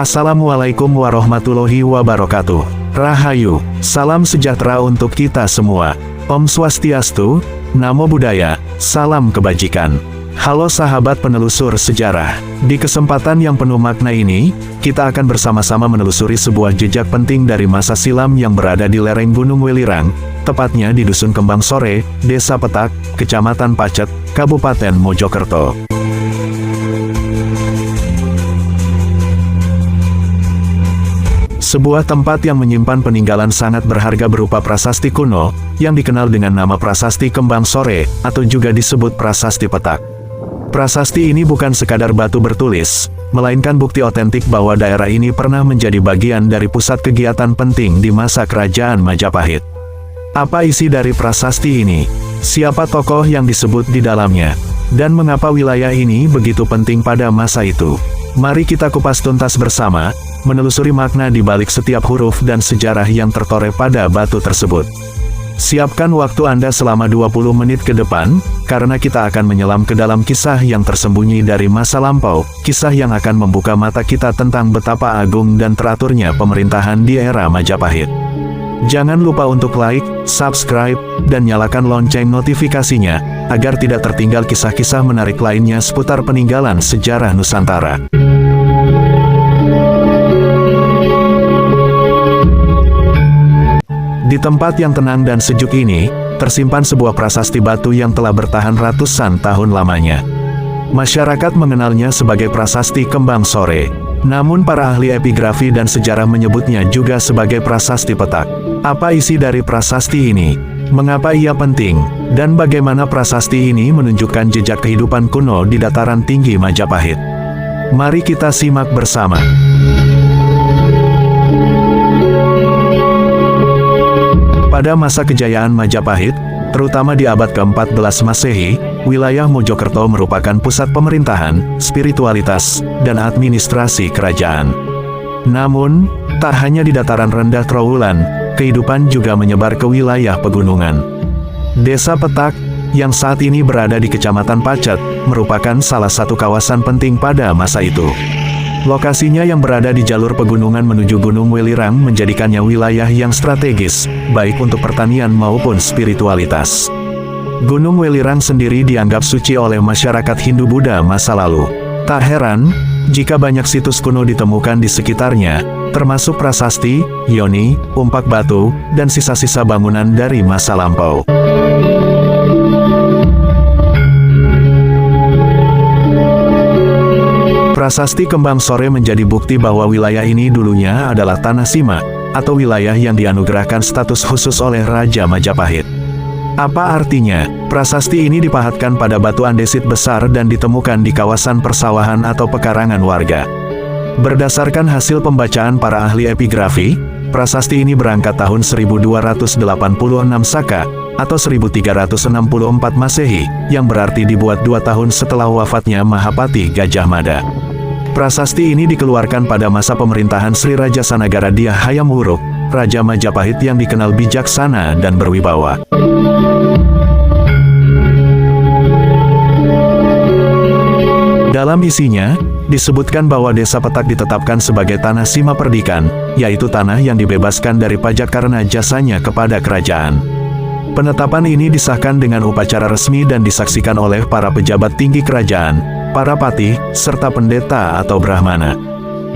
Assalamualaikum warahmatullahi wabarakatuh. Rahayu, salam sejahtera untuk kita semua. Om Swastiastu, Namo Buddhaya, salam kebajikan. Halo sahabat penelusur sejarah. Di kesempatan yang penuh makna ini, kita akan bersama-sama menelusuri sebuah jejak penting dari masa silam yang berada di lereng Gunung Welirang, tepatnya di Dusun Kembang Sore, Desa Petak, Kecamatan Pacet, Kabupaten Mojokerto. Sebuah tempat yang menyimpan peninggalan sangat berharga berupa prasasti kuno, yang dikenal dengan nama Prasasti Kembang Sore, atau juga disebut Prasasti Petak. Prasasti ini bukan sekadar batu bertulis, melainkan bukti otentik bahwa daerah ini pernah menjadi bagian dari pusat kegiatan penting di masa Kerajaan Majapahit. Apa isi dari prasasti ini? Siapa tokoh yang disebut di dalamnya? Dan mengapa wilayah ini begitu penting pada masa itu? Mari kita kupas tuntas bersama, menelusuri makna di balik setiap huruf dan sejarah yang tertoreh pada batu tersebut. Siapkan waktu Anda selama 20 menit ke depan, karena kita akan menyelam ke dalam kisah yang tersembunyi dari masa lampau, kisah yang akan membuka mata kita tentang betapa agung dan teraturnya pemerintahan di era Majapahit. Jangan lupa untuk like, subscribe, dan nyalakan lonceng notifikasinya, agar tidak tertinggal kisah-kisah menarik lainnya seputar peninggalan sejarah Nusantara. Di tempat yang tenang dan sejuk ini, tersimpan sebuah prasasti batu yang telah bertahan ratusan tahun lamanya. Masyarakat mengenalnya sebagai Prasasti Kembang Sore. Namun para ahli epigrafi dan sejarah menyebutnya juga sebagai Prasasti Petak. Apa isi dari prasasti ini? Mengapa ia penting? Dan bagaimana prasasti ini menunjukkan jejak kehidupan kuno di dataran tinggi Majapahit? Mari kita simak bersama. Pada masa kejayaan Majapahit, terutama di abad ke-14 Masehi, wilayah Mojokerto merupakan pusat pemerintahan, spiritualitas, dan administrasi kerajaan. Namun, tak hanya di dataran rendah Trowulan, kehidupan juga menyebar ke wilayah pegunungan. Desa Petak, yang saat ini berada di Kecamatan Pacet, merupakan salah satu kawasan penting pada masa itu. Lokasinya yang berada di jalur pegunungan menuju Gunung Welirang menjadikannya wilayah yang strategis, baik untuk pertanian maupun spiritualitas. Gunung Welirang sendiri dianggap suci oleh masyarakat Hindu-Buddha masa lalu. Tak heran, jika banyak situs kuno ditemukan di sekitarnya, termasuk prasasti, yoni, umpak batu, dan sisa-sisa bangunan dari masa lampau. Prasasti Kembang Sore menjadi bukti bahwa wilayah ini dulunya adalah Tanah Sima, atau wilayah yang dianugerahkan status khusus oleh Raja Majapahit. Apa artinya? Prasasti ini dipahatkan pada batu andesit besar dan ditemukan di kawasan persawahan atau pekarangan warga. Berdasarkan hasil pembacaan para ahli epigrafi, prasasti ini berangkat tahun 1286 Saka, atau 1364 Masehi, yang berarti dibuat 2 tahun setelah wafatnya Mahapati Gajah Mada. Prasasti ini dikeluarkan pada masa pemerintahan Sri Raja Sanagara Dyah Hayam Wuruk, Raja Majapahit yang dikenal bijaksana dan berwibawa. Dalam isinya, disebutkan bahwa Desa Petak ditetapkan sebagai Tanah Sima Perdikan, yaitu tanah yang dibebaskan dari pajak karena jasanya kepada kerajaan. Penetapan ini disahkan dengan upacara resmi dan disaksikan oleh para pejabat tinggi kerajaan, para patih, serta pendeta atau brahmana.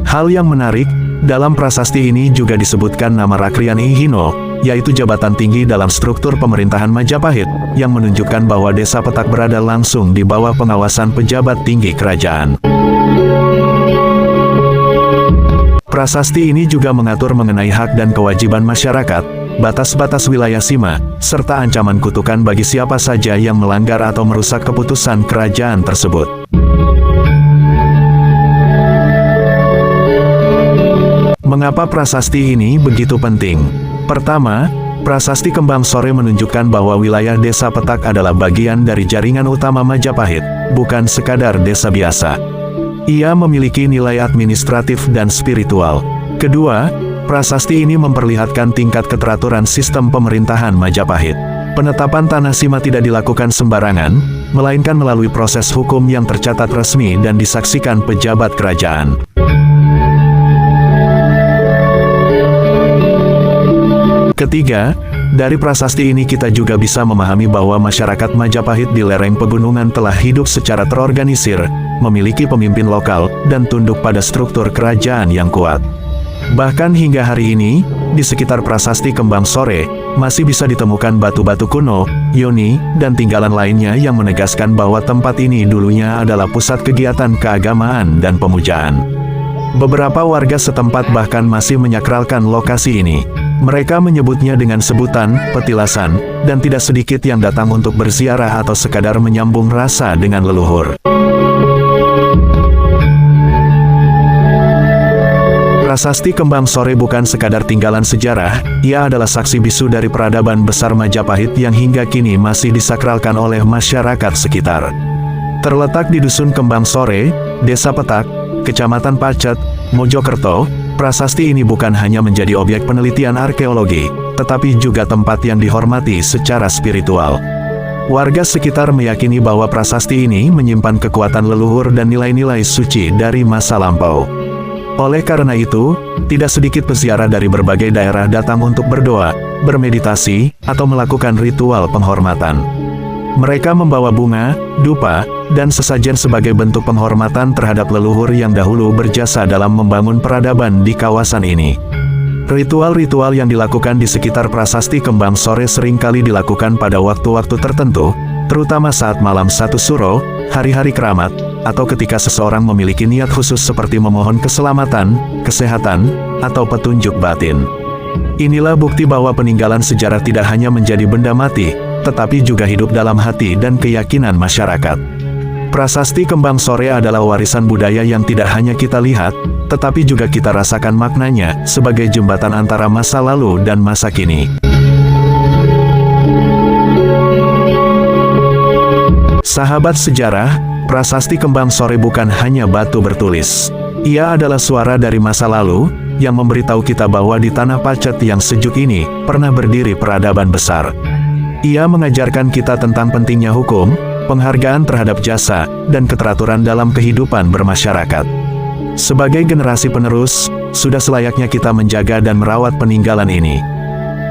Hal yang menarik, dalam prasasti ini juga disebutkan nama Rakrian Ihino, yaitu jabatan tinggi dalam struktur pemerintahan Majapahit, yang menunjukkan bahwa Desa Petak berada langsung di bawah pengawasan pejabat tinggi kerajaan. Prasasti ini juga mengatur mengenai hak dan kewajiban masyarakat, batas-batas wilayah Sima, serta ancaman kutukan bagi siapa saja yang melanggar atau merusak keputusan kerajaan tersebut. Mengapa prasasti ini begitu penting? Pertama, Prasasti Kembang Sore menunjukkan bahwa wilayah Desa Petak adalah bagian dari jaringan utama Majapahit, bukan sekadar desa biasa. Ia memiliki nilai administratif dan spiritual. Kedua, prasasti ini memperlihatkan tingkat keteraturan sistem pemerintahan Majapahit. Penetapan tanah sima tidak dilakukan sembarangan, melainkan melalui proses hukum yang tercatat resmi dan disaksikan pejabat kerajaan. Ketiga, dari prasasti ini kita juga bisa memahami bahwa masyarakat Majapahit di lereng pegunungan telah hidup secara terorganisir, memiliki pemimpin lokal, dan tunduk pada struktur kerajaan yang kuat. Bahkan hingga hari ini, di sekitar prasasti Kembang Sore, masih bisa ditemukan batu-batu kuno, yoni, dan tinggalan lainnya yang menegaskan bahwa tempat ini dulunya adalah pusat kegiatan keagamaan dan pemujaan. Beberapa warga setempat bahkan masih menyakralkan lokasi ini. Mereka menyebutnya dengan sebutan petilasan, dan tidak sedikit yang datang untuk berziarah atau sekadar menyambung rasa dengan leluhur. Prasasti Kembang Sore bukan sekadar tinggalan sejarah, ia adalah saksi bisu dari peradaban besar Majapahit yang hingga kini masih disakralkan oleh masyarakat sekitar. Terletak di Dusun Kembang Sore, Desa Petak, Kecamatan Pacet, Mojokerto, prasasti ini bukan hanya menjadi objek penelitian arkeologi, tetapi juga tempat yang dihormati secara spiritual. Warga sekitar meyakini bahwa prasasti ini menyimpan kekuatan leluhur dan nilai-nilai suci dari masa lampau. Oleh karena itu, tidak sedikit peziarah dari berbagai daerah datang untuk berdoa, bermeditasi, atau melakukan ritual penghormatan. Mereka membawa bunga, dupa, dan sesajen sebagai bentuk penghormatan terhadap leluhur yang dahulu berjasa dalam membangun peradaban di kawasan ini. Ritual-ritual yang dilakukan di sekitar prasasti Kembang Sore seringkali dilakukan pada waktu-waktu tertentu, terutama saat malam satu suro, hari-hari keramat, atau ketika seseorang memiliki niat khusus seperti memohon keselamatan, kesehatan, atau petunjuk batin. Inilah bukti bahwa peninggalan sejarah tidak hanya menjadi benda mati, tetapi juga hidup dalam hati dan keyakinan masyarakat. Prasasti Kembang Sore adalah warisan budaya yang tidak hanya kita lihat, tetapi juga kita rasakan maknanya sebagai jembatan antara masa lalu dan masa kini. Sahabat sejarah, prasasti Kembang Sore bukan hanya batu bertulis. Ia adalah suara dari masa lalu, yang memberitahu kita bahwa di tanah Pacet yang sejuk ini, pernah berdiri peradaban besar. Ia mengajarkan kita tentang pentingnya hukum, penghargaan terhadap jasa, dan keteraturan dalam kehidupan bermasyarakat. Sebagai generasi penerus, sudah selayaknya kita menjaga dan merawat peninggalan ini.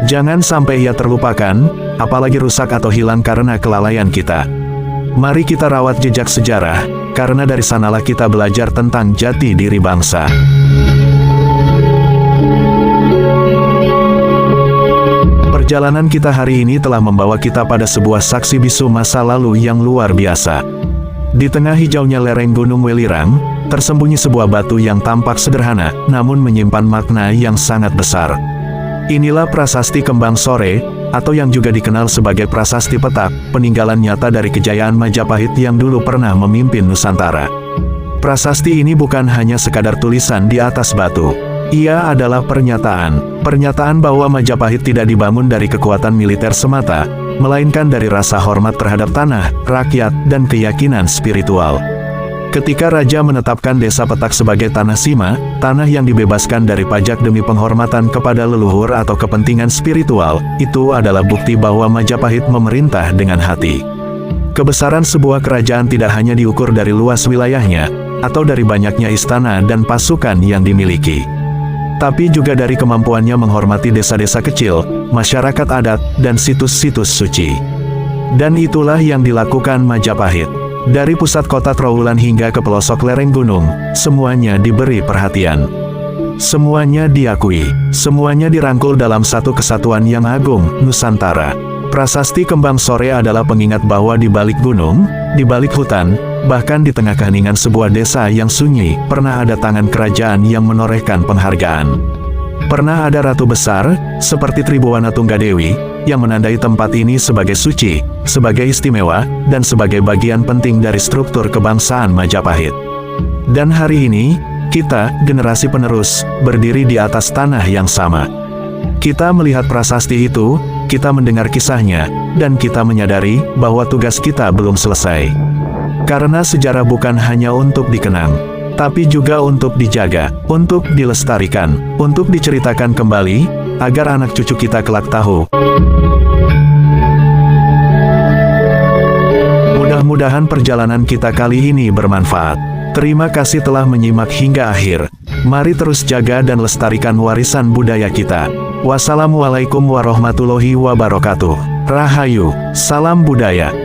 Jangan sampai ia terlupakan, apalagi rusak atau hilang karena kelalaian kita. Mari kita rawat jejak sejarah, karena dari sanalah kita belajar tentang jati diri bangsa. Perjalanan kita hari ini telah membawa kita pada sebuah saksi bisu masa lalu yang luar biasa. Di tengah hijaunya lereng Gunung Welirang, tersembunyi sebuah batu yang tampak sederhana, namun menyimpan makna yang sangat besar. Inilah prasasti Kembang Sore, atau yang juga dikenal sebagai prasasti Petak, peninggalan nyata dari kejayaan Majapahit yang dulu pernah memimpin Nusantara. Prasasti ini bukan hanya sekadar tulisan di atas batu. Ia adalah pernyataan bahwa Majapahit tidak dibangun dari kekuatan militer semata, melainkan dari rasa hormat terhadap tanah, rakyat, dan keyakinan spiritual. Ketika Raja menetapkan Desa Petak sebagai tanah sima, tanah yang dibebaskan dari pajak demi penghormatan kepada leluhur atau kepentingan spiritual, itu adalah bukti bahwa Majapahit memerintah dengan hati. Kebesaran sebuah kerajaan tidak hanya diukur dari luas wilayahnya, atau dari banyaknya istana dan pasukan yang dimiliki, tapi juga dari kemampuannya menghormati desa-desa kecil, masyarakat adat, dan situs-situs suci. Dan itulah yang dilakukan Majapahit. Dari pusat kota Trowulan hingga ke pelosok lereng gunung, semuanya diberi perhatian. Semuanya diakui, semuanya dirangkul dalam satu kesatuan yang agung, Nusantara. Prasasti Kembang Sore adalah pengingat bahwa di balik gunung, di balik hutan, bahkan di tengah keheningan sebuah desa yang sunyi, pernah ada tangan kerajaan yang menorehkan penghargaan. Pernah ada ratu besar, seperti Tribhuwana Tunggadewi, yang menandai tempat ini sebagai suci, sebagai istimewa, dan sebagai bagian penting dari struktur kebangsaan Majapahit. Dan hari ini, kita, generasi penerus, berdiri di atas tanah yang sama. Kita melihat prasasti itu, kita mendengar kisahnya, dan kita menyadari bahwa tugas kita belum selesai. Karena sejarah bukan hanya untuk dikenang, tapi juga untuk dijaga, untuk dilestarikan, untuk diceritakan kembali, agar anak cucu kita kelak tahu. Mudah-mudahan perjalanan kita kali ini bermanfaat. Terima kasih telah menyimak hingga akhir. Mari terus jaga dan lestarikan warisan budaya kita. Wassalamualaikum warahmatullahi wabarakatuh. Rahayu, salam budaya.